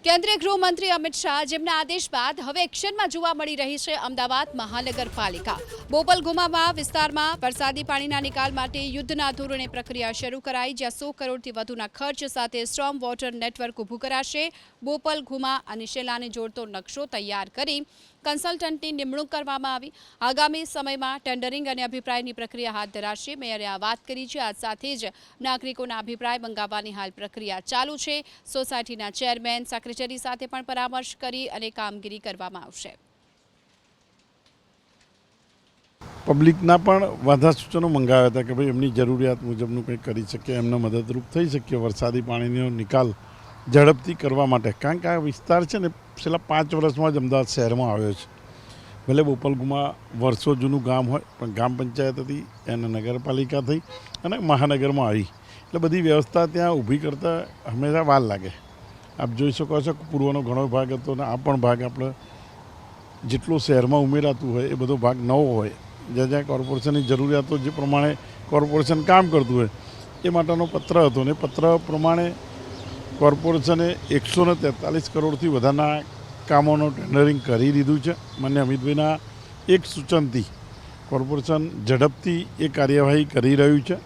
કેન્દ્રીય ગૃહમંત્રી અમિત શાહ જેમના આદેશ બાદ હવે એક્શનમાં જોવા મળી રહી છે અમદાવાદ મહાનગરપાલિકા બોપલ ગુમાવા વિસ્તારમાં વરસાદી પાણીના નિકાલ માટે યુદ્ધના ધોરણે પ્રક્રિયા શરૂ કરાઈ, જ્યાં 100 કરોડથી વધુના ખર્ચ સાથે સ્ટ્રોમ વોટર નેટવર્ક ઊભું કરાશે। બોપલ ગુમા અને શેલાને જોડતો નકશો તૈયાર કરી કન્સલ્ટન્ટની નિમણૂક કરવામાં આવી। આગામી સમયમાં ટેન્ડરિંગ અને અભિપ્રાયની પ્રક્રિયા હાથ ધરાશે। મેયરે આ વાત કરી છે। આ સાથે જ નાગરિકોના અભિપ્રાય મંગાવવાની હાલ પ્રક્રિયા ચાલુ છે। સોસાયટીના ચેરમેન સેક્રેટરી સાથે પણ પરામર્શ કરી અને કામગીરી કરવામાં આવશે। પબ્લિકના પણ વાધા સૂચનો મંગાવ્યા હતા કે ભાઈ એમની જરૂરિયાત મુજબનું કંઈક કરી શકીએ, એમને મદદરૂપ થઈ શકીએ વરસાદી પાણીનો નિકાલ ઝડપથી કરવા માટે। કારણ કે આ વિસ્તાર છે ને છેલ્લા 5 વર્ષમાં જ અમદાવાદ શહેરમાં આવ્યો છે। ભલે બોપલગુમા વર્ષો જૂનું ગામ હોય, પણ ગ્રામ પંચાયત હતી, એને નગરપાલિકા થઈ અને મહાનગરમાં આવી, એટલે બધી વ્યવસ્થા ત્યાં ઊભી કરતાં હંમેશા વાર લાગે। આપ જોઈ શકો છો કે પૂર્વનો ઘણો ભાગ હતો અને આ પણ ભાગ આપણે જેટલું શહેરમાં ઉમેરાતું હોય એ બધો ભાગ નવો હોય, જ્યાં જ્યાં કોર્પોરેશનની જરૂરિયાતો જે પ્રમાણે કોર્પોરેશન કામ કરતું હોય એ માટેનો પત્ર હતો અને પત્ર પ્રમાણે કોર્પોરેશને 143 કરોડથી વધારના કામોનું ટેન્ડરિંગ કરી દીધું છે। માન્ય અમિતભાઈના એક સૂચનથી કોર્પોરેશન ઝડપથી એ કાર્યવાહી કરી રહ્યું છે।